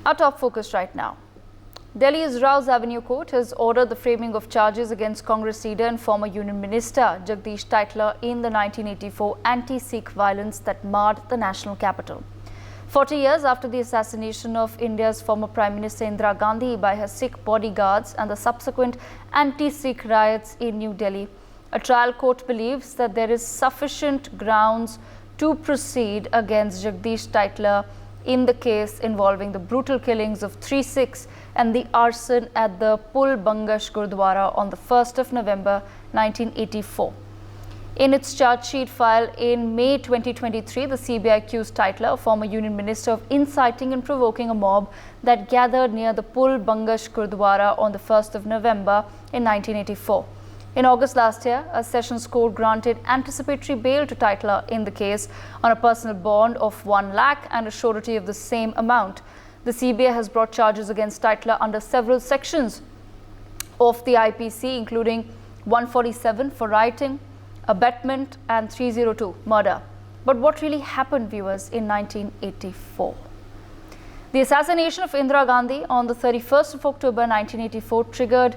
Our top focus right now. Delhi's Rouse Avenue Court has ordered the framing of charges against Congress leader and former Union Minister Jagdish Tytler in the 1984 anti-Sikh violence that marred the national capital. 40 years after the assassination of India's former Prime Minister Indira Gandhi by her Sikh bodyguards and the subsequent anti-Sikh riots in New Delhi, a trial court believes that there is sufficient grounds to proceed against Jagdish Tytler in the case involving the brutal killings of 3 Sikhs and the arson at the Pul Bangash Gurudwara on the 1st of November 1984. In its charge sheet filed in May 2023, the CBI accused Tytler, former Union Minister, of inciting and provoking a mob that gathered near the Pul Bangash Gurudwara on the 1st of November in 1984. In August last year, a Sessions Court granted anticipatory bail to Tytler in the case on a personal bond of 1 lakh and a surety of the same amount. The CBI has brought charges against Tytler under several sections of the IPC, including 147 for rioting, abetment and 302 murder. But what really happened, viewers, in 1984? The assassination of Indira Gandhi on the 31st of October 1984 triggered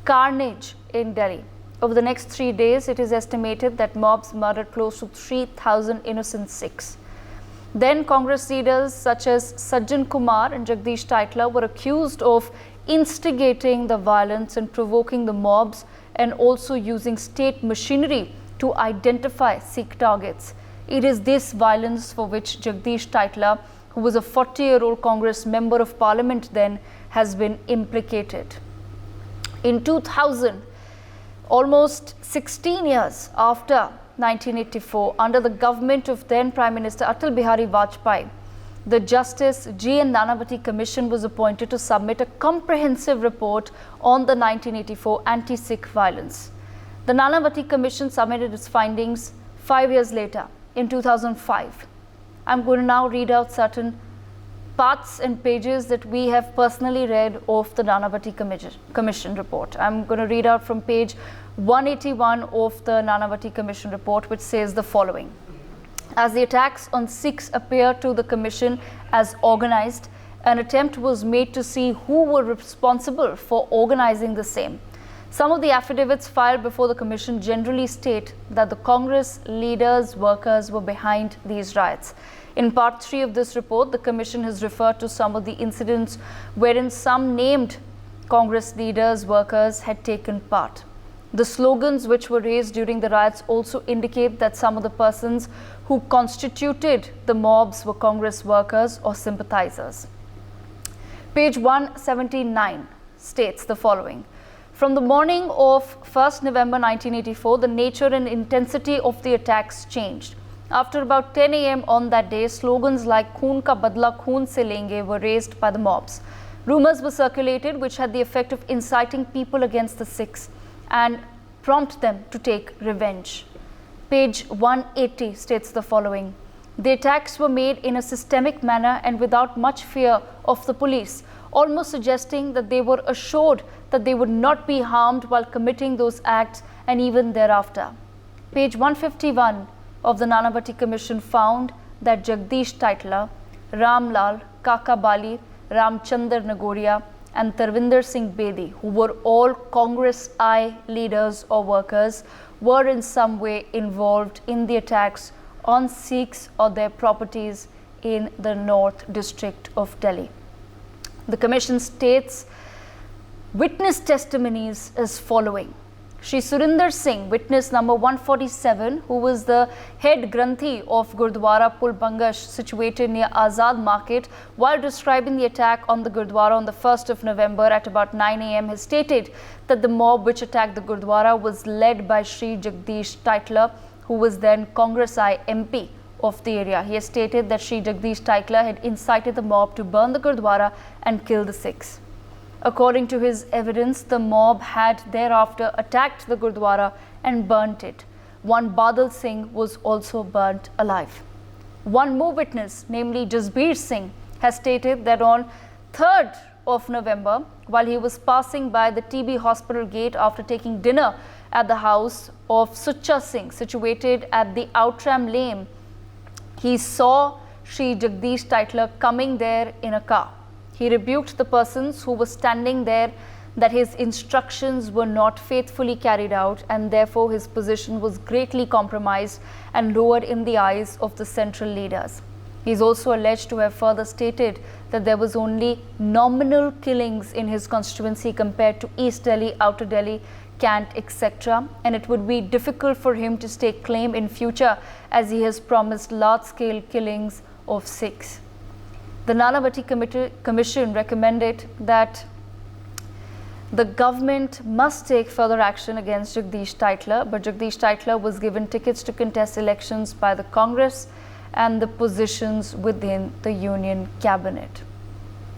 carnage in Delhi. Over the next 3 days, it is estimated that mobs murdered close to 3,000 innocent Sikhs. Then Congress leaders such as Sajjan Kumar and Jagdish Tytler were accused of instigating the violence and provoking the mobs and also using state machinery to identify Sikh targets. It is this violence for which Jagdish Tytler, who was a 40-year-old Congress member of Parliament then, has been implicated. In 2000, almost 16 years after 1984, under the government of then Prime Minister Atal Bihari Vajpayee, the Justice G.N. Nanavati Commission was appointed to submit a comprehensive report on the 1984 anti-Sikh violence. The Nanavati Commission submitted its findings 5 years later, in 2005. I'm going to now read out certain parts and pages that we have personally read of the Nanavati Commission report. I'm going to read out from page 181 of the Nanavati Commission report, which says the following. As the attacks on Sikhs appear to the Commission as organized, an attempt was made to see who were responsible for organizing the same. Some of the affidavits filed before the Commission generally state that the Congress leaders, workers were behind these riots. In part 3 of this report, the Commission has referred to some of the incidents wherein some named Congress leaders, workers had taken part. The slogans which were raised during the riots also indicate that some of the persons who constituted the mobs were Congress workers or sympathizers. Page 179 states the following. From the morning of 1st November 1984, the nature and intensity of the attacks changed. After about 10 a.m. on that day, slogans like "Khoon ka badla khoon se lenge" were raised by the mobs. Rumors were circulated which had the effect of inciting people against the Sikhs and prompt them to take revenge. Page 180 states the following. The attacks were made in a systemic manner and without much fear of the police, almost suggesting that they were assured that they would not be harmed while committing those acts and even thereafter. Page 151 of the Nanavati Commission found that Jagdish Tytler, Ram Lal, Kaka Bali, Ramchandar Nagoria and Tarvinder Singh Bedi, who were all Congress I leaders or workers, were in some way involved in the attacks on Sikhs or their properties in the North District of Delhi. The Commission states witness testimonies as following. Shri Surinder Singh, witness number 147, who was the head Granthi of Gurudwara Pul Bangash, situated near Azad Market, while describing the attack on the Gurudwara on the 1st of November at about 9 a.m. has stated that the mob which attacked the Gurudwara was led by Shri Jagdish Tytler, who was then Congress I MP of the area. He has stated that Shri Jagdish Tytler had incited the mob to burn the Gurudwara and kill the Sikhs. According to his evidence, the mob had thereafter attacked the Gurudwara and burnt it. One Badal Singh was also burnt alive. One more witness, namely Jasbir Singh, has stated that on 3rd of November, while he was passing by the TB hospital gate after taking dinner at the house of Sucha Singh, situated at the Outram Lane, he saw Shri Jagdish Tytler coming there in a car. He rebuked the persons who were standing there that his instructions were not faithfully carried out, and therefore his position was greatly compromised and lowered in the eyes of the central leaders. He is also alleged to have further stated that there was only nominal killings in his constituency compared to East Delhi, Outer Delhi, Kant, etc., and it would be difficult for him to stake claim in future as he has promised large-scale killings of Sikhs. The Nanavati Commission recommended that the government must take further action against Jagdish Tytler, but Jagdish Tytler was given tickets to contest elections by the Congress and the positions within the Union Cabinet.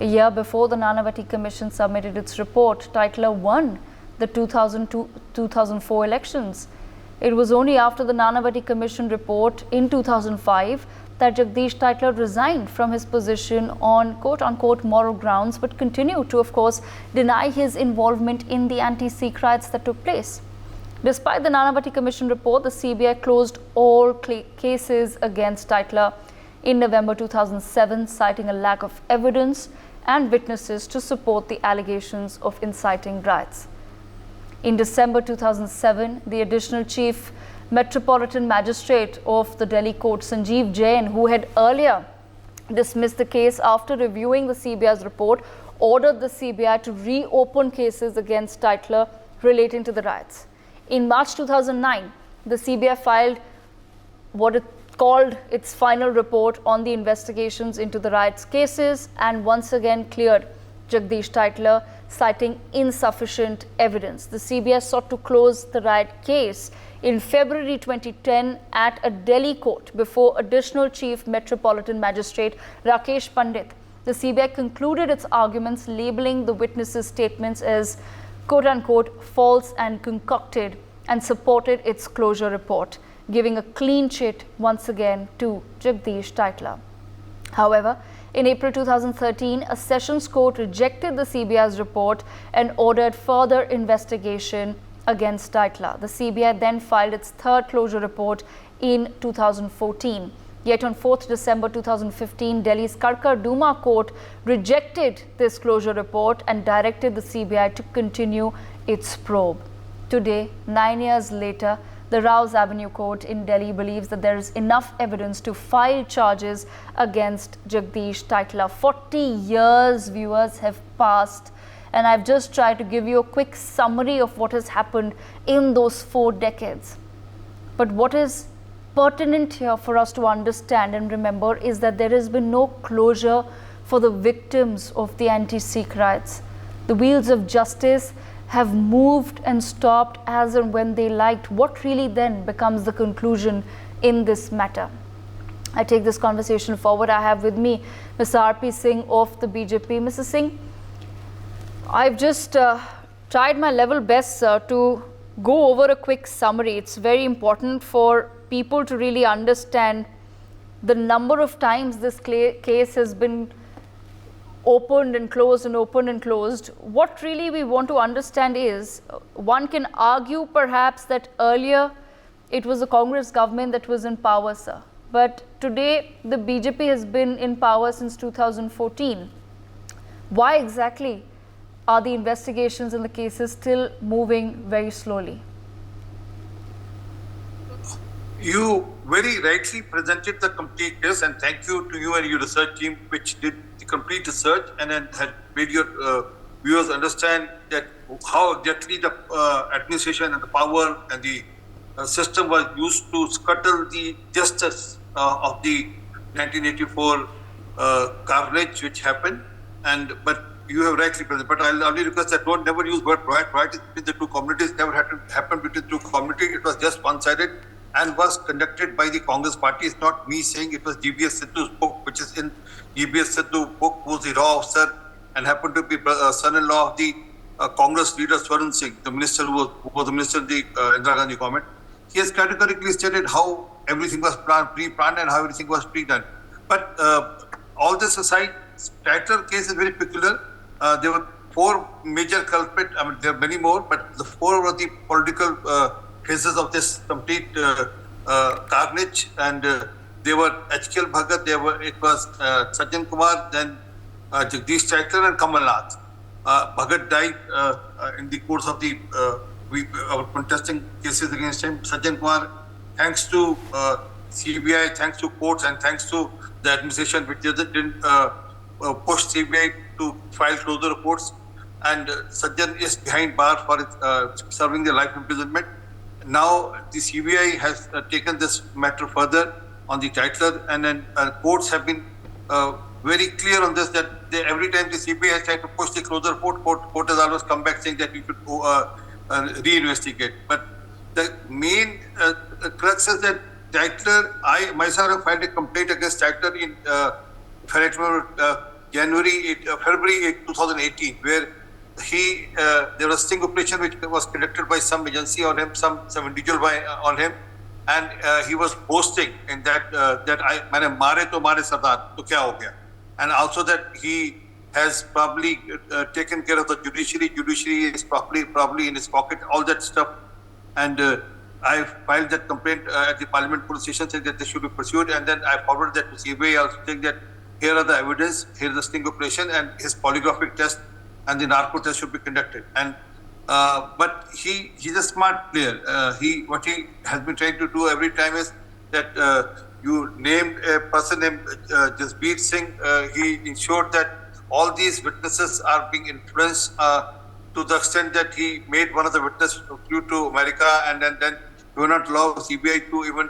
A year before the Nanavati Commission submitted its report, Tytler won the 2002-2004 elections. It was only after the Nanavati Commission report in 2005 that Jagdish Tytler resigned from his position on quote-unquote moral grounds, but continued to, of course, deny his involvement in the anti-Sikh riots that took place. Despite the Nanavati Commission report, the CBI closed all cases against Tytler in November 2007, citing a lack of evidence and witnesses to support the allegations of inciting riots. In December 2007, the additional Chief Metropolitan Magistrate of the Delhi Court, Sanjeev Jain, who had earlier dismissed the case after reviewing the CBI's report, ordered the CBI to reopen cases against Tytler relating to the riots. In March 2009, the CBI filed what it called its final report on the investigations into the riots cases and once again cleared Jagdish Tytler, citing insufficient evidence. The CBI sought to close the riot case in February 2010 at a Delhi court before additional Chief Metropolitan Magistrate Rakesh Pandit. The CBI concluded its arguments, labeling the witnesses' statements as quote-unquote false and concocted, and supported its closure report, giving a clean chit once again to Jagdish Tytler. However, in April 2013, a Sessions Court rejected the CBI's report and ordered further investigation against Tytler. The CBI then filed its third closure report in 2014. Yet on 4th December 2015, Delhi's Karkarduma Court rejected this closure report and directed the CBI to continue its probe. Today, 9 years later, the Rouse Avenue Court in Delhi believes that there is enough evidence to file charges against Jagdish Tytler. 40 years, viewers, have passed, and I've just tried to give you a quick summary of what has happened in those 4 decades. But what is pertinent here for us to understand and remember is that there has been no closure for the victims of the anti-Sikh riots. The wheels of justice have moved and stopped as and when they liked. What really then becomes the conclusion in this matter? I take this conversation forward. I have with me Mr. R.P. Singh of the BJP. Mr. Singh, I've just tried my level best, sir, to go over a quick summary. It's very important for people to really understand the number of times this case has been opened and closed and opened and closed. What really we want to understand is, one can argue perhaps that earlier it was a Congress government that was in power, sir. But today the BJP has been in power since 2014. Why exactly are the investigations and the cases still moving very slowly? You very rightly presented the complete case, and thank you to you and your research team which did the complete research and then had made your viewers understand that how exactly the administration and the power and the system was used to scuttle the justice of the 1984 carnage which happened. But you have rightly presented. But I'll only request that don't never use word riot. Riot between the two communities never happened between two communities. It was just one-sided and was conducted by the Congress party. It's not me saying it was GBS Sidhu's book, which is in GBS Sidhu's book, who was the law officer and happened to be son-in-law of the Congress leader Swaran Singh, the minister who was the minister of the Indira Gandhi government. He has categorically stated how everything was pre-planned and how everything was pre-done. But all this aside, Tytler case is very peculiar. There were 4 major culprits. I mean, there are many more, but the 4 were the political cases of this complete carnage, and they were H.K.L. Bhagat, it was Sajjan Kumar, then Jagdish Tytler and Kamal Nath. Bhagat died in the course of our contesting cases against him. Sajjan Kumar, thanks to CBI, thanks to courts, and thanks to the administration, which didn't push CBI to file closure reports. And Sajjan is behind bar for serving the life imprisonment. Now the CBI has taken this matter further on the Tytler, and then courts have been very clear on this, that every time the CBI has tried to push the closure report, court has always come back saying that you should reinvestigate. But the main crux is that Tytler, I myself have filed a complaint against Tytler in February 2018, where there was a sting operation which was conducted by some agency on him, some individual on him, and he was boasting in that maine mare to mare sardar to kya ho gaya, and also that he has probably taken care of the judiciary is probably in his pocket, all that stuff. And I filed that complaint at the Parliament police station saying that this should be pursued, and then I forwarded that to CBI also saying that here are the evidence, here is the sting operation, and his polygraphic test and the narco test should be conducted. And but he's a smart player. What he has been trying to do every time is that you named a person named Jasbir Singh. He ensured that all these witnesses are being influenced to the extent that he made one of the witnesses flew to America, and then he will not allow CBI to even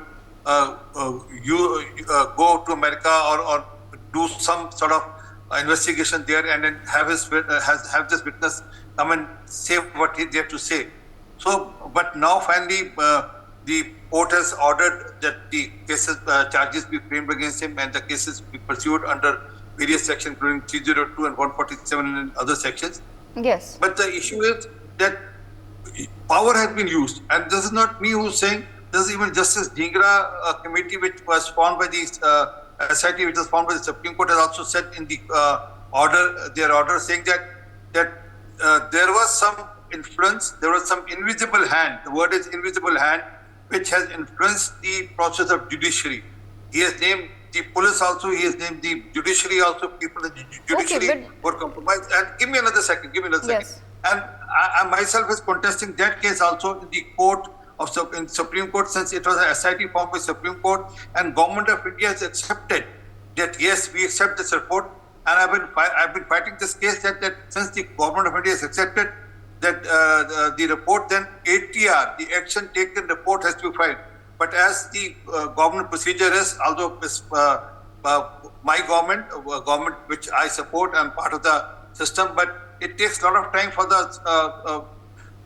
go to America or do some sort of investigation there, and then have this witness come and say what they have to say. So, but now finally the court has ordered that the charges be framed against him, and the cases be pursued under various sections, including 302 and 147 and other sections. Yes. But the issue is that power has been used, and this is not me who's saying. This is even Justice Dhingra committee, which was formed by the SIT, which was formed by the Supreme Court, has also said in the their order, saying that there was some influence, there was some invisible hand. The word is invisible hand, which has influenced the process of judiciary. He has named the police also, he has named the judiciary also, people in the judiciary were compromised. And give me another second. Yes. And I myself is contesting that case also in the court in Supreme Court, since it was an SIT formed by Supreme Court, and Government of India has accepted that yes, we accept this report. And I've been fighting this case that since the Government of India has accepted that the report, then ATR, the action taken report, has to be filed. But as the government procedure is, although my government which I support, I'm part of the system, but it takes a lot of time for the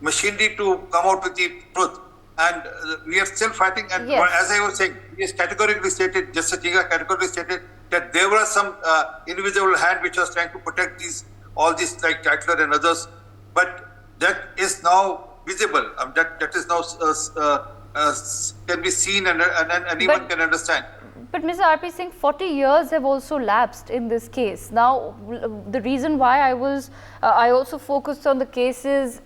machinery to come out with the truth. And we are still fighting. And yes, as I was saying, he has categorically stated, Justice Dhingra categorically stated that there was some invisible hand which was trying to protect all these like Tytler and others. But that is now visible. That is now can be seen and anyone can understand. But Mr. R.P. Singh, 40 years have also lapsed in this case. Now, the reason why I also focused on the cases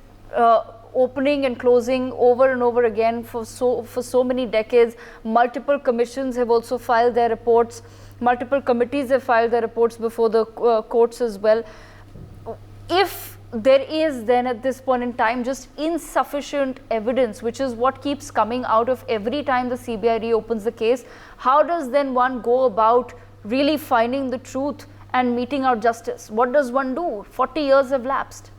opening and closing over and over again for so many decades. Multiple commissions have also filed their reports. Multiple committees have filed their reports before the courts as well. If there is then at this point in time just insufficient evidence, which is what keeps coming out of every time the CBI reopens the case, how does then one go about really finding the truth and meting out justice? What does one do? 40 years have lapsed.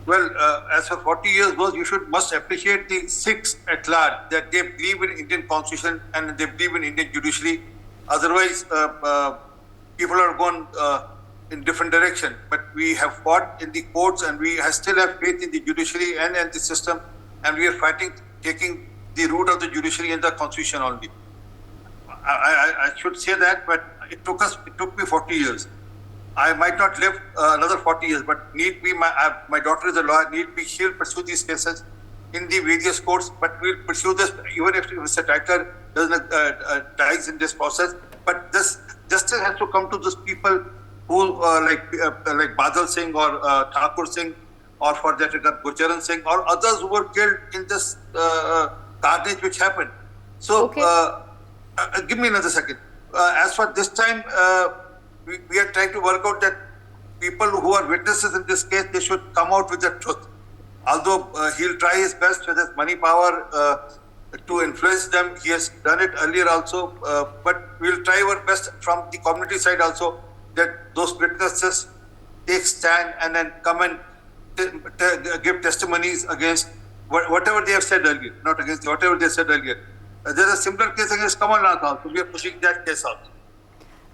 Well, as for 40 years goes, you must appreciate the Sikhs at large, that they believe in Indian constitution and they believe in Indian judiciary. Otherwise, people are going in different direction. But we have fought in the courts, and we still have faith in the judiciary and the system, and we are fighting, taking the root of the judiciary and the constitution only. I should say that, but it took me 40 years. I might not live another 40 years, but need be, my daughter is a lawyer, need be, she'll pursue these cases in the various courts, but we'll pursue this even if Mr. Tytler doesn't dies in this process. But this justice has to come to those people who like Badal Singh or Thakur Singh, or for that matter Gurcharan Singh, or others who were killed in this carnage which happened. So give me another second. As for this time, we are trying to work out that people who are witnesses in this case, they should come out with the truth. Although he'll try his best with his money power to influence them. He has done it earlier also, but we'll try our best from the community side also, that those witnesses take stand and then come and give testimonies against whatever they have said earlier, not against whatever they said earlier. There's a similar case against Kamal Nath also. We are pushing that case out.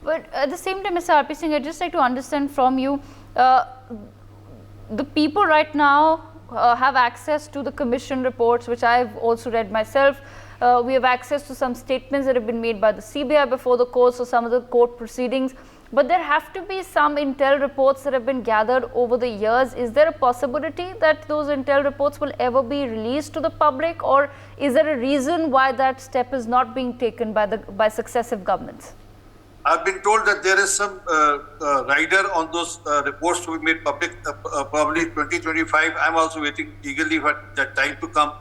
But at the same time, Mr. R.P. Singh, I'd just like to understand from you, the people right now have access to the commission reports, which I've also read myself. We have access to some statements that have been made by the CBI before the courts or some of the court proceedings. But there have to be some intel reports that have been gathered over the years. Is there a possibility that those intel reports will ever be released to the public, or is there a reason why that step is not being taken by successive governments? I've been told that there is some rider on those reports to be made public, probably 2025. I'm also waiting eagerly for that time to come.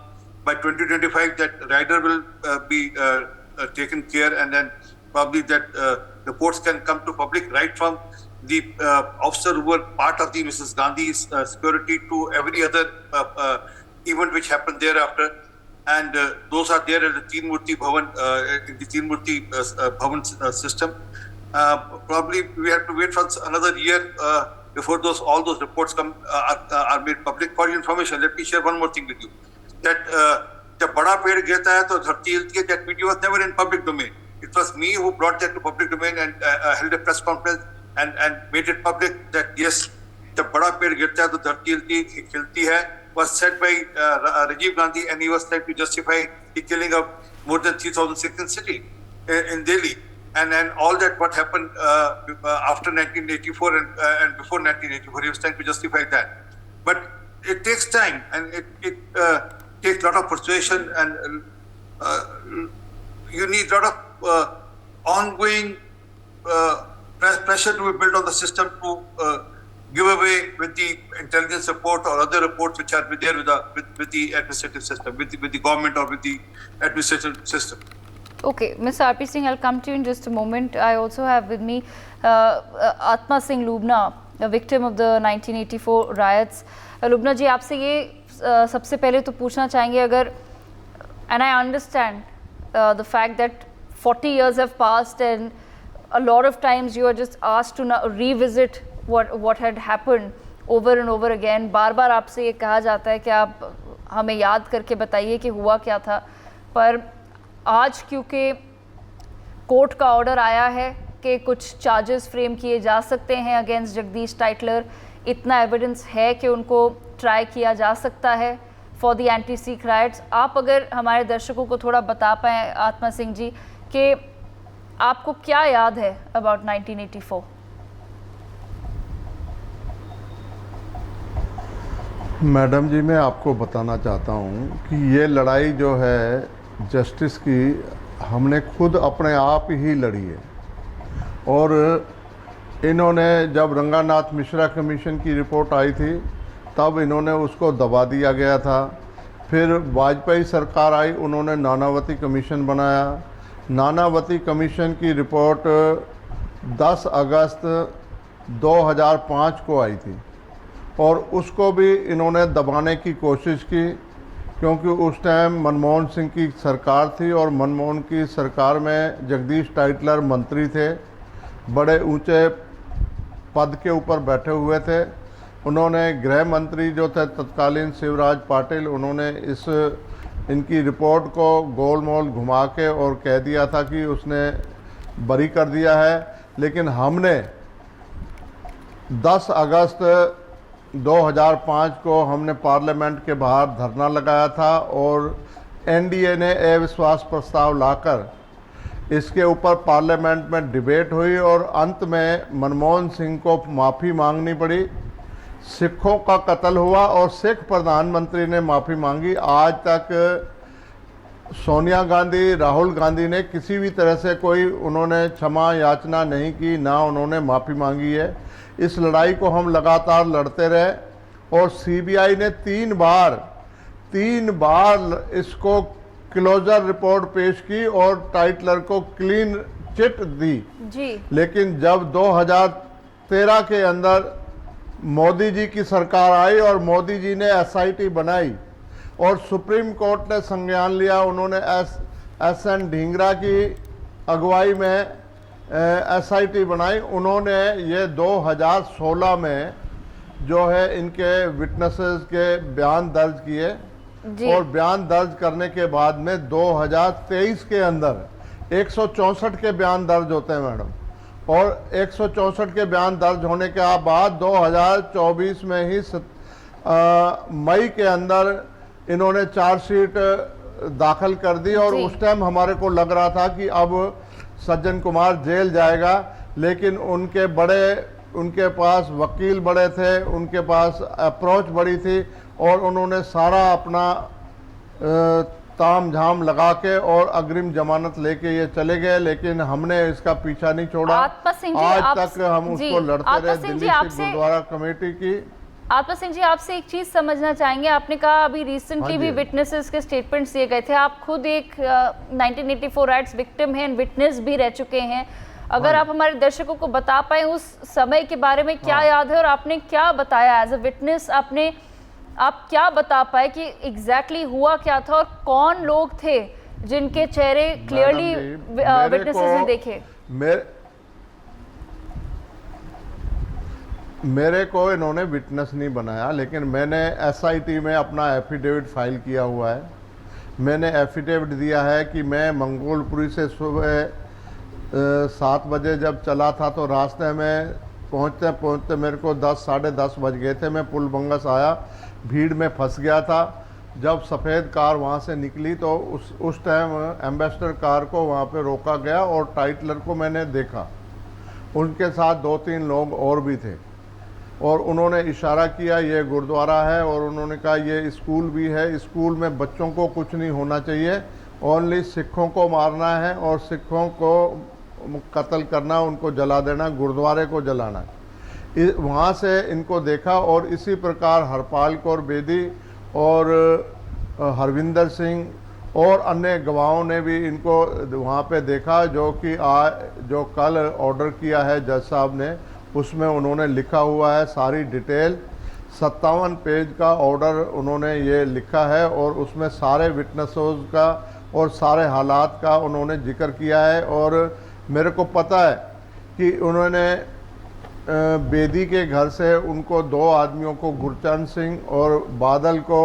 By 2025, that rider will be taken care, and then probably that reports can come to public, right from the officer who were part of the Mrs. Gandhi's security to every other event which happened thereafter. And those are there at the Teen Murti Bhavan, in the Teen Murti Bhavan system. Probably we have to wait for another year before all those reports are made public. For your information, let me share one more thing with you. That जब बड़ा पेड़ गिरता है तो धरती हिलती है. That video was never in public domain. It was me who brought that to public domain and held a press conference and made it public that yes, जब बड़ा पेड़ गिरता है तो धरती हिलती है. Was said by Rajiv Gandhi, and he was trying to justify the killing of more than 3,000 Sikhs in city in Delhi, and all that what happened after 1984 and before 1984. He was trying to justify that, but it takes time and it takes a lot of persuasion, and you need a lot of ongoing pressure to be built on the system to give away with the intelligence report or other reports which are there with the administrative system, with the government or with the administrative system. Okay, Mr. R.P. Singh, I'll come to you in just a moment. I also have with me Atma Singh Lubna, a victim of the 1984 riots. Lubna ji, आपसे ये सबसे पहले तो पूछना चाहेंगे अगर, and I understand the fact that 40 years have passed and a lot of times you are just asked to revisit what had happened over and over again. बार बार आपसे ये कहा जाता है कि आप हमें याद करके बताइए कि हुआ क्या था, पर आज क्योंकि कोर्ट का ऑर्डर आया है कि कुछ चार्जेस फ्रेम किए जा सकते हैं अगेंस्ट जगदीश टाइटलर, इतना एविडेंस है कि उनको ट्राई किया जा सकता है for the anti Sikh rights. आप अगर हमारे दर्शकों को थोड़ा बता पाएँ आत्मा सिंह जी कि आपको क्या याद है अबाउट 1984? मैडम जी, मैं आपको बताना चाहता हूँ कि ये लड़ाई जो है जस्टिस की, हमने खुद अपने आप ही लड़ी है. और इन्होंने जब रंगानाथ मिश्रा कमीशन की रिपोर्ट आई थी तब इन्होंने उसको दबा दिया गया था. फिर वाजपेयी सरकार आई, उन्होंने नानावती कमीशन बनाया. नानावती कमीशन की रिपोर्ट 10 अगस्त 2005 को आई थी और उसको भी इन्होंने दबाने की कोशिश की, क्योंकि उस टाइम मनमोहन सिंह की सरकार थी और मनमोहन की सरकार में जगदीश टाइटलर मंत्री थे, बड़े ऊंचे पद के ऊपर बैठे हुए थे. उन्होंने गृह मंत्री जो थे तत्कालीन शिवराज पाटिल, उन्होंने इनकी रिपोर्ट को गोलमोल घुमा के और कह दिया था कि उसने बरी कर दिया है. लेकिन हमने 10 अगस्त 2005 को हमने पार्लियामेंट के बाहर धरना लगाया था और एनडीए ने अविश्वास प्रस्ताव लाकर इसके ऊपर पार्लियामेंट में डिबेट हुई और अंत में मनमोहन सिंह को माफ़ी मांगनी पड़ी. सिखों का कत्ल हुआ और सिख प्रधानमंत्री ने माफ़ी मांगी. आज तक सोनिया गांधी, राहुल गांधी ने किसी भी तरह से कोई उन्होंने क्षमा याचना नहीं की, ना उन्होंने माफ़ी मांगी है. इस लड़ाई को हम लगातार लड़ते रहे और सीबीआई ने 3 बार इसको क्लोजर रिपोर्ट पेश की और टाइटलर को क्लीन चिट दी जी। लेकिन जब 2013 के अंदर मोदी जी की सरकार आई और मोदी जी ने एसआईटी बनाई और सुप्रीम कोर्ट ने संज्ञान लिया, उन्होंने एस.एन. ढींगरा की अगुवाई में एसआईटी बनाई। उन्होंने ये 2016 में जो है इनके विटनेसेस के बयान दर्ज किए और बयान दर्ज करने के बाद में 2023 के अंदर 164 के बयान दर्ज होते हैं मैडम, और 164 के बयान दर्ज होने के बाद 2024 में ही मई के अंदर इन्होंने चार्जशीट दाखिल कर दी और उस टाइम हमारे को लग रहा था कि अब सज्जन कुमार जेल जाएगा, लेकिन उनके पास वकील बड़े थे, उनके पास अप्रोच बड़ी थी और उन्होंने सारा अपना ताम झाम लगा के और अग्रिम जमानत लेके ये चले गए, लेकिन हमने इसका पीछा नहीं छोड़ा। आज तक हम उसको लड़ते रहे दिल्ली सिख गुरुद्वारा कमेटी की। आत्मा सिंह जी, आपसे एक चीज समझना चाहेंगे। आपने कहा अभी रिसेंटली भी विटनेसेस के स्टेटमेंट्स दिए गए थे, आप खुद एक 1984 राइट्स विक्टिम हैं, विटनेस भी रह चुके हैं। अगर आप हमारे दर्शकों को बता पाए उस समय के बारे में क्या याद है और आपने क्या बताया एज अ विटनेस, आप क्या बता पाए कि एग्जैक्टली हुआ क्या था और कौन लोग थे जिनके चेहरे क्लियरली विटनेसेस ने देखे? मेरे को इन्होंने विटनेस नहीं बनाया, लेकिन मैंने एसआईटी में अपना एफिडेविट फाइल किया हुआ है। मैंने एफिडेविट दिया है कि मैं मंगोलपुरी से सुबह 7 बजे जब चला था तो रास्ते में पहुंचते पहुंचते मेरे को 10 साढ़े 10 बज गए थे। मैं पुल बंगस आया, भीड़ में फंस गया था। जब सफ़ेद कार वहां से निकली तो उस टाइम एम्बेसडर कार को वहां पे रोका गया और टाइटलर को मैंने देखा। उनके साथ 2-3 लोग और भी थे और उन्होंने इशारा किया ये गुरुद्वारा है और उन्होंने कहा ये स्कूल भी है, स्कूल में बच्चों को कुछ नहीं होना चाहिए, ओनली सिखों को मारना है और सिखों को कत्ल करना, उनको जला देना, गुरुद्वारे को जलाना। वहाँ से इनको देखा और इसी प्रकार हरपाल कौर बेदी और हरविंदर सिंह और अन्य गवाहों ने भी इनको वहाँ पे देखा, जो कल ऑर्डर किया है जज साहब ने, उसमें उन्होंने लिखा हुआ है सारी डिटेल। 57 पेज का ऑर्डर उन्होंने ये लिखा है और उसमें सारे विटनेसेस का और सारे हालात का उन्होंने जिक्र किया है। और मेरे को पता है कि उन्होंने बेदी के घर से उनको 2 आदमियों को, गुरचरण सिंह और बादल को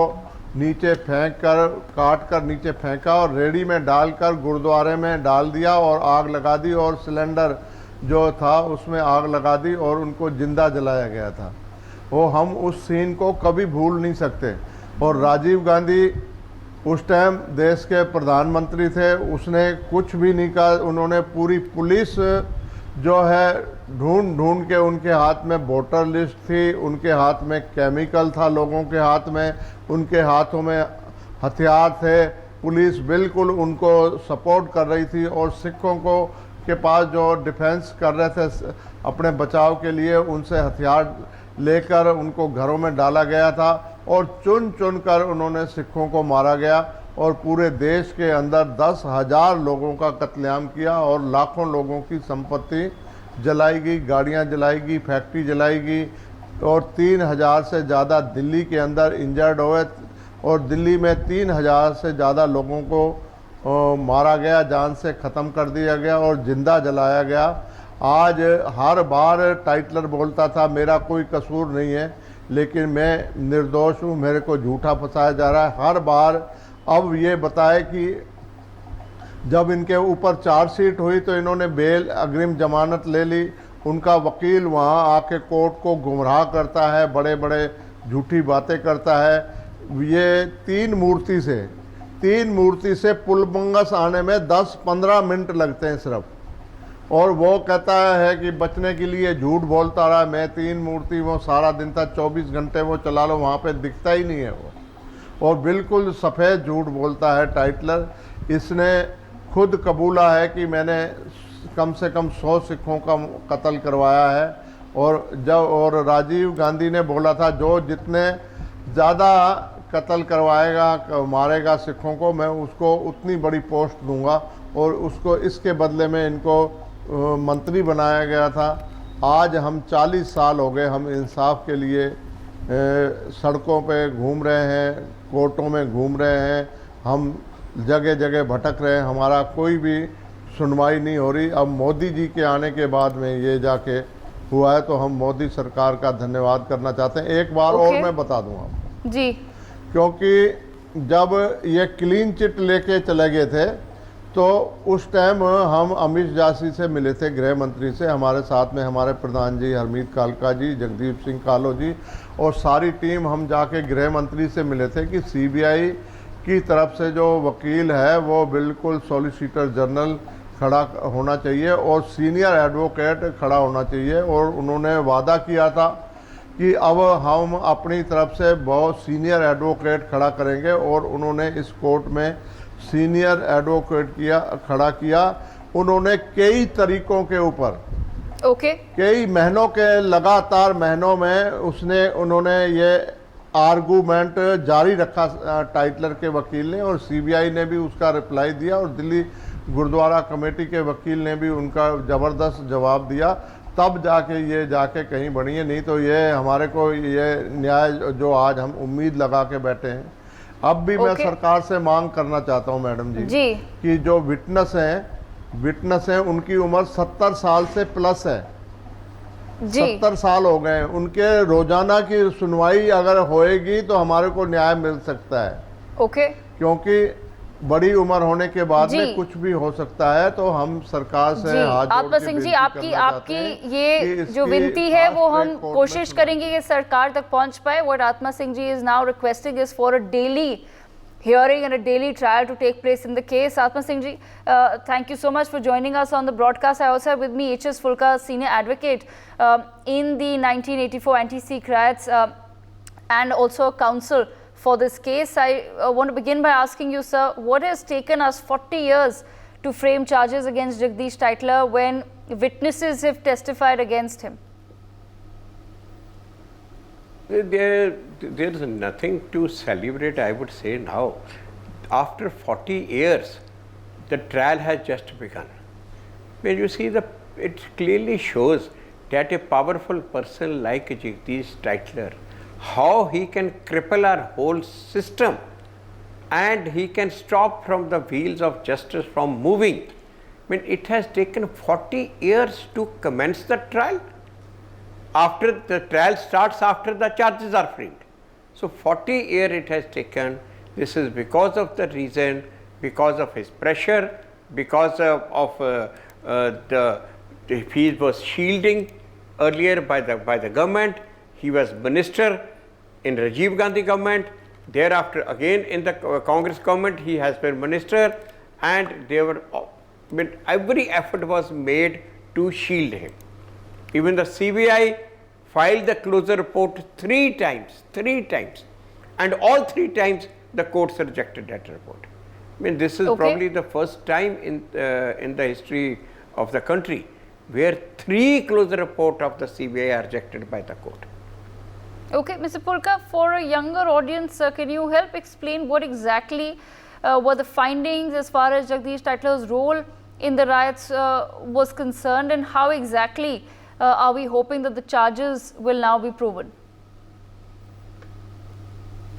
नीचे काट कर नीचे फेंका और रेडी में डालकर गुरुद्वारे में डाल दिया और आग लगा दी और सिलेंडर जो था उसमें आग लगा दी और उनको जिंदा जलाया गया था। वो हम उस सीन को कभी भूल नहीं सकते। और राजीव गांधी उस टाइम देश के प्रधानमंत्री थे, उसने कुछ भी नहीं कहा। उन्होंने पूरी पुलिस जो है ढूंढ के, उनके हाथ में वोटर लिस्ट थी, उनके हाथ में केमिकल था, लोगों के हाथ में, उनके हाथों में हथियार थे। पुलिस बिल्कुल उनको सपोर्ट कर रही थी और सिखों को के पास जो डिफेंस कर रहे थे अपने बचाव के लिए, उनसे हथियार लेकर उनको घरों में डाला गया था और चुन कर उन्होंने सिखों को मारा गया और पूरे देश के अंदर 10,000 लोगों का कत्लेआम किया और लाखों लोगों की संपत्ति जलाई गई, गाड़ियां जलाई गई, फैक्ट्री जलाई गई और 3,000 से ज़्यादा दिल्ली के अंदर इंजर्ड हुए और दिल्ली में 3,000 से ज़्यादा लोगों को मारा गया, जान से ख़त्म कर दिया गया और ज़िंदा जलाया गया। आज हर बार टाइटलर बोलता था मेरा कोई कसूर नहीं है, लेकिन मैं निर्दोष हूँ, मेरे को झूठा फंसाया जा रहा है हर बार। अब ये बताए कि जब इनके ऊपर चार्जशीट हुई तो इन्होंने बेल अग्रिम जमानत ले ली। उनका वकील वहाँ आके कोर्ट को गुमराह करता है, बड़े बड़े झूठी बातें करता है। ये 3 मूर्ति से पुल बंगस आने में 10-15 मिनट लगते हैं सिर्फ, और वो कहता है कि बचने के लिए झूठ बोलता रहा। मैं 3 मूर्ति वो सारा दिन था, 24 घंटे वो चला लो, वहाँ पे दिखता ही नहीं है वो, और बिल्कुल सफ़ेद झूठ बोलता है टाइटलर। इसने खुद कबूला है कि मैंने कम से कम 100 सिखों का कत्ल करवाया है। और राजीव गांधी ने बोला था जो जितने ज़्यादा कत्ल करवाएगा, मारेगा सिखों को, मैं उसको उतनी बड़ी पोस्ट दूंगा। और उसको इसके बदले में इनको मंत्री बनाया गया था। आज हम 40 साल हो गए, हम इंसाफ के लिए सड़कों पे घूम रहे हैं, कोर्टों में घूम रहे हैं, हम जगह जगह भटक रहे हैं, हमारा कोई भी सुनवाई नहीं हो रही। अब मोदी जी के आने के बाद में ये जाके हुआ है, तो हम मोदी सरकार का धन्यवाद करना चाहते हैं। एक बार और मैं बता दूं आपको जी, क्योंकि जब ये क्लीन चिट लेके चले गए थे तो उस टाइम हम अमित जासी से मिले थे, गृह मंत्री से। हमारे साथ में हमारे प्रधान जी हरमीत कालका जी, जगदीप सिंह कालो जी और सारी टीम हम जाके गृह मंत्री से मिले थे कि सीबीआई की तरफ से जो वकील है वो बिल्कुल सॉलिसिटर जनरल खड़ा होना चाहिए और सीनियर एडवोकेट खड़ा होना चाहिए। और उन्होंने वादा किया था कि अब हम अपनी तरफ से बहुत सीनियर एडवोकेट खड़ा करेंगे और उन्होंने इस कोर्ट में सीनियर एडवोकेट खड़ा किया। उन्होंने कई तरीकों के ऊपर कई महीनों के लगातार महीनों में उन्होंने ये आर्गूमेंट जारी रखा टाइटलर के वकील ने, और सीबीआई ने भी उसका रिप्लाई दिया और दिल्ली गुरुद्वारा कमेटी के वकील ने भी उनका ज़बरदस्त जवाब दिया। तब जाके कहीं बढ़ी है, नहीं तो ये हमारे को ये न्याय जो आज हम उम्मीद लगा के बैठे हैं। अब भी मैं सरकार से मांग करना चाहता हूं मैडम जी कि जो विटनेस हैं उनकी उम्र 70 साल से प्लस है। 70 साल हो गए, उनके रोजाना की सुनवाई अगर होएगी तो हमारे को न्याय मिल सकता है। क्योंकि बड़ी उम्र होने के बाद में कुछ भी हो सकता है। तो हम सरकार से आत्मा सिंह जी, आपकी ये जो विनती है वो हम कोशिश करेंगे कि सरकार तक पहुंच पाए। What Atma Singh ji is now requesting is for a daily hearing and a daily trial to take place in the case. Atma Singh ji, thank you so much for joining us on the broadcast. I also have with me H.S. Fulka, senior advocate in the 1984 anti-Sikh riots and also counsel for this case. I want to begin by asking you, sir, what has taken us 40 years to frame charges against Jagdish Tytler when witnesses have testified against him? There is nothing to celebrate, I would say now. After 40 years, the trial has just begun. When you see it clearly shows that a powerful person like Jagdish Tytler, how he can cripple our whole system and he can stop from the wheels of justice from moving. I mean, it has taken 40 years to commence the trial. After the trial starts, after the charges are framed. So 40 years it has taken. This is because of the reason, because of his pressure, because he was shielding earlier by the government. He was minister in Rajiv Gandhi government. Thereafter again in the Congress government he has been minister, and every effort was made to shield him. Even the CBI filed the closure report 3 times, and all 3 times the courts rejected that report. I mean, this is probably the first time in the history of the country where 3 closure reports of the CBI are rejected by the court. Okay, Mr. Pulka, for a younger audience, can you help explain what exactly were the findings as far as Jagdish Tytler's role in the riots was concerned, and how exactly are we hoping that the charges will now be proven?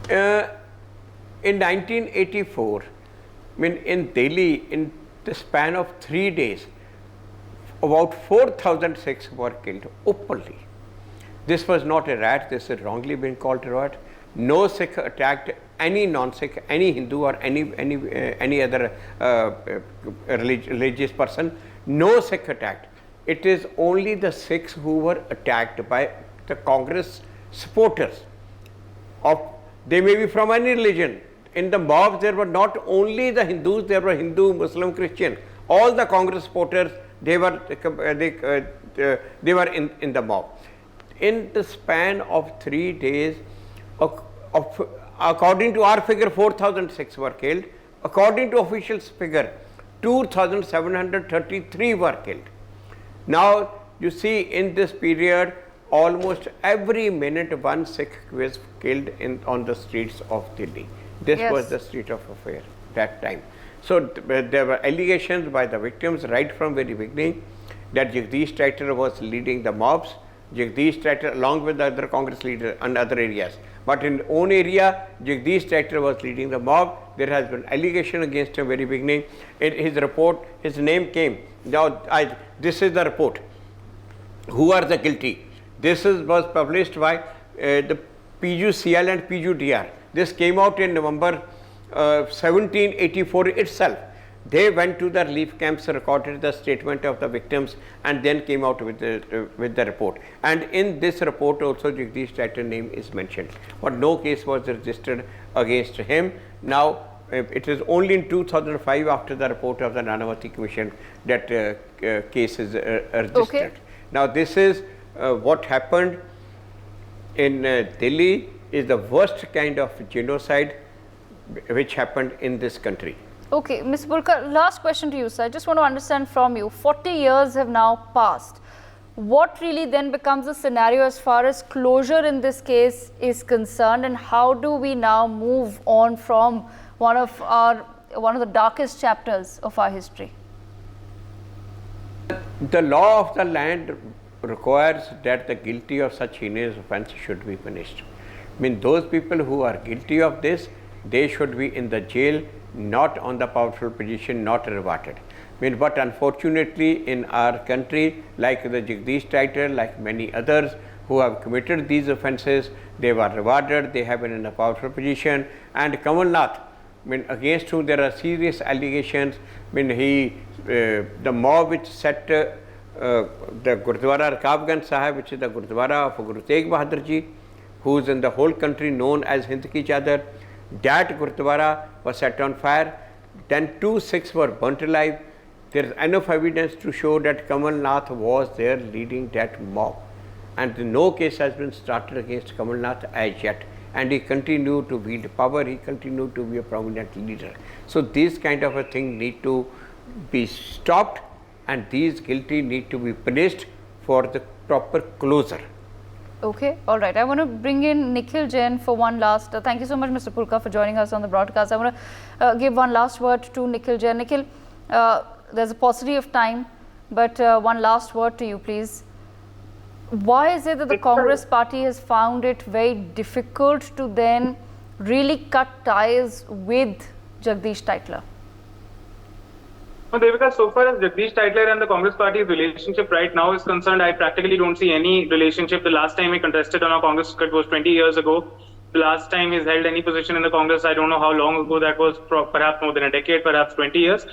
In 1984, I mean, in Delhi, in the span of 3 days, about 4,000 Sikhs were killed openly. This was not a riot, this is wrongly been called a riot. No Sikh attacked any non-Sikh, any Hindu or any other religious person. No Sikh attacked. It is only the Sikhs who were attacked by the Congress supporters. They may be from any religion. In the mob, there were not only the Hindus, there were Hindu, Muslim, Christian. All the Congress supporters, they were in the mob. In the span of 3 days, according to our figure, 4,006 were killed. According to officials' figure, 2,733 were killed. Now, you see, in this period, almost every minute one Sikh was killed on the streets of Delhi. This was the state of affairs that time. So there were allegations by the victims right from very beginning that Jagdish Tytler was leading the mobs. Jagdish Tytler along with the other Congress leaders and other areas. But in own area, Jagdish Tytler was leading the mob. There has been allegation against him very beginning. In his report, his name came. Now, this is the report. Who are the guilty? This was published by the PUCL and PUDR. This came out in November 1784 itself. They went to the relief camps, recorded the statement of the victims, and then came out with the report. And in this report also Jagdish Tytler's name is mentioned, but no case was registered against him. Now it is only in 2005, after the report of the Nanavati Commission, that case is registered. Okay. Now this is what happened in Delhi is the worst kind of genocide which happened in this country. Okay, Ms. Pulkar, last question to you, sir. I just want to understand from you, 40 years have now passed. What really then becomes the scenario as far as closure in this case is concerned, and how do we now move on from one of the darkest chapters of our history? The law of the land requires that the guilty of such heinous offence should be punished. I mean, those people who are guilty of this, they should be in the jail, not on the powerful position, not rewarded. I mean, but unfortunately in our country, like the Jagdish Tytler, like many others who have committed these offences, they were rewarded, they have been in a powerful position. And Kamal Nath, I mean, against whom there are serious allegations, I mean, the mob which set the Gurudwara Rakabganj Sahib, which is the Gurudwara of Guru Tegh Bahadur Ji, who is in the whole country known as Hind Ki Chadar, that Gurudwara was set on fire. Then 2 Sikhs were burnt alive. There is enough evidence to show that Kamal Nath was there leading that mob, and no case has been started against Kamal Nath as yet, and he continued to wield power, he continued to be a prominent leader. So these kind of a thing need to be stopped, and these guilty need to be punished for the proper closure. Okay, all right. I want to bring in Nikhil Jain for one last. Thank you so much, Mr. Pulkar, for joining us on the broadcast. I want to give one last word to Nikhil Jain. Nikhil, there's a paucity of time, but one last word to you, please. Why is it that the Congress party has found it very difficult to then really cut ties with Jagdish Tytler? No, Devika, so far as Jagdish Tytler and the Congress party's relationship right now is concerned, I practically don't see any relationship. The last time he contested on a Congress ticket was 20 years ago. The last time he's held any position in the Congress, I don't know how long ago that was, perhaps more than a decade, perhaps 20 years.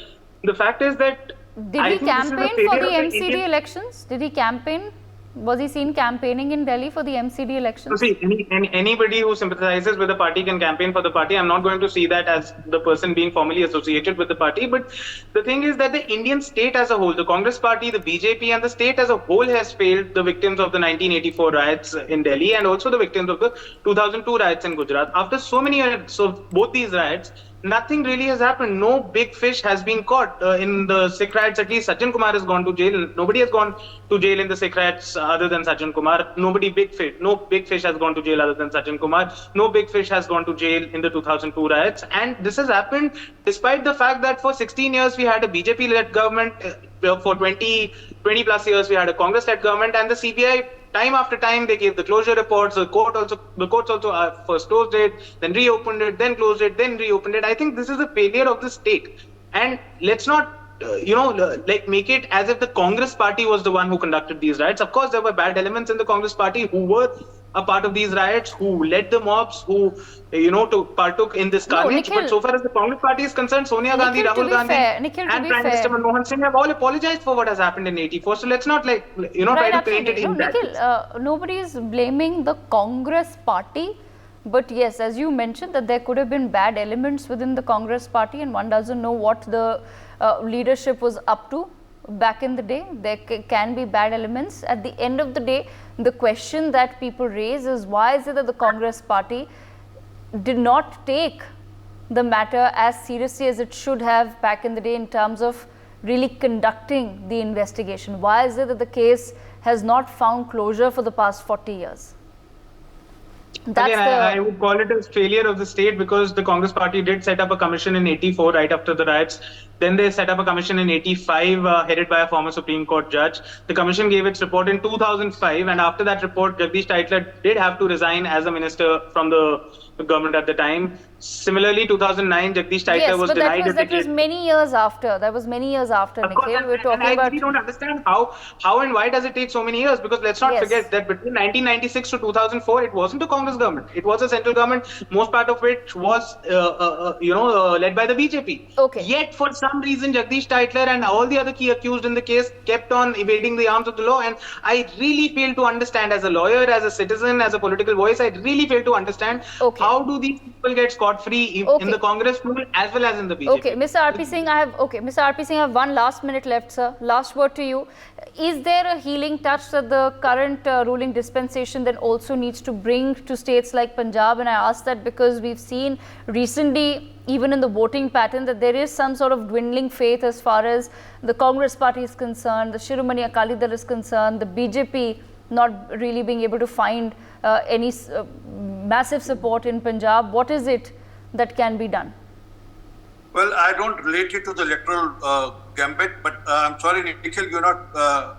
The fact is that... Did he campaign for the MCD elections? Did he campaign? Was he seen campaigning in Delhi for the MCD elections? So see, anybody who sympathizes with the party can campaign for the party. I'm not going to see that as the person being formally associated with the party. But the thing is that the Indian state as a whole, the Congress party, the BJP and the state as a whole has failed the victims of the 1984 riots in Delhi and also the victims of the 2002 riots in Gujarat. After so many years of both these riots, nothing really has happened. No big fish has been caught. In the Sikh riots, at least Sajjan Kumar has gone to jail. Nobody has gone to jail in the Sikh riots other than Sajjan Kumar. No big fish has gone to jail other than Sajjan Kumar. No big fish has gone to jail in the 2002 riots. And this has happened despite the fact that for 16 years we had a BJP-led government. For 20 plus years we had a Congress-led government, and the CBI time after time they gave the closure reports. The courts also first closed it, then reopened it, then closed it, then reopened it. I think this is a failure of the state, and let's not make it as if the Congress party was the one who conducted these riots. Of course, there were bad elements in the Congress party who were a part of these riots, who led the mobs, who partook in this carnage. But so far as the Congress party is concerned, Sonia Gandhi, Rahul Gandhi, and Prime Minister Manmohan Singh have all apologized for what has happened in '84. So let's not try to paint it in that. Nikhil, nobody is blaming the Congress party. But yes, as you mentioned, that there could have been bad elements within the Congress party, and one doesn't know what the leadership was up to back in the day. There can be bad elements. At the end of the day, the question that people raise is, why is it that the Congress party did not take the matter as seriously as it should have back in the day in terms of really conducting the investigation? Why is it that the case has not found closure for the past 40 years? That's Again, I would call it a failure of the state, because the Congress party did set up a commission in 84, right after the riots. Then they set up a commission in 85, headed by a former Supreme Court judge. The commission gave its report in 2005, and after that report, Jagdish Tytler did have to resign as a minister from the government at the time. Similarly, 2009, Jagdish Tytler was denied a that was ticket. many years after. That was many years after, Of course, Nikhil. We're and talking I about... really don't understand how and why does it take so many years? Because let's not Yes. forget that between 1996 to 2004, it wasn't a Congress government. It was a central government, most part of which was, led by the BJP. Okay. Yet, for some reason, Jagdish Tytler and all the other key accused in the case kept on evading the arms of the law. And I really fail to understand, as a lawyer, as a citizen, as a political voice, I really fail to understand how do these people get scot-free in the Congress pool as well as in the BJP. Okay, Mr. RP Singh, I have 1 last minute left, sir. Last word to you. Is there a healing touch that the current ruling dispensation then also needs to bring to states like Punjab? And I ask that because we've seen recently, even in the voting pattern, that there is some sort of dwindling faith as far as the Congress party is concerned, the Shiromani Akali Dal is concerned, the BJP not really being able to find any massive support in Punjab. What is it that can be done? Well, I don't relate it to the electoral gambit, but I'm sorry, Nikhil, you not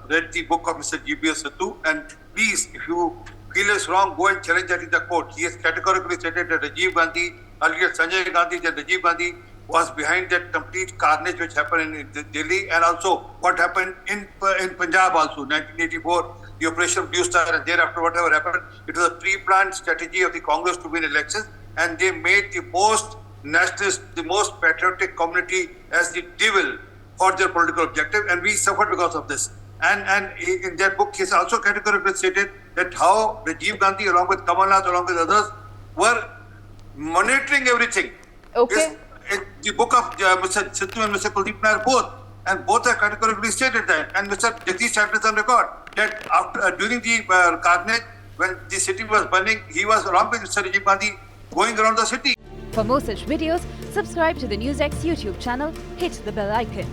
read the book of Mr. G.B.S. Sidhu. And please, if you feel it's wrong, go and challenge that in the court. He has categorically stated that Rajiv Gandhi, earlier Sanjay Gandhi, that Rajiv Gandhi was behind that complete carnage which happened in Delhi, and also what happened in Punjab also, 1984, the operation of Blue Star, and thereafter whatever happened. It was a pre-planned strategy of the Congress to win elections, and they made the most nationalist, the most patriotic community as the devil for their political objective, and we suffered because of this. And in that book, he has also categorically stated that how Rajiv Gandhi, along with Kamal Nath, along with others, were monitoring everything. Okay. The book of Mr. Sidhu and Mr. Kuldeep Nair both have categorically stated that. And Mr. Jagdish Tytler is on record that after during the carnage, when the city was burning, he was along with Mr. Rajiv Gandhi going around the city. For more such videos, subscribe to the NewsX YouTube channel, hit the bell icon.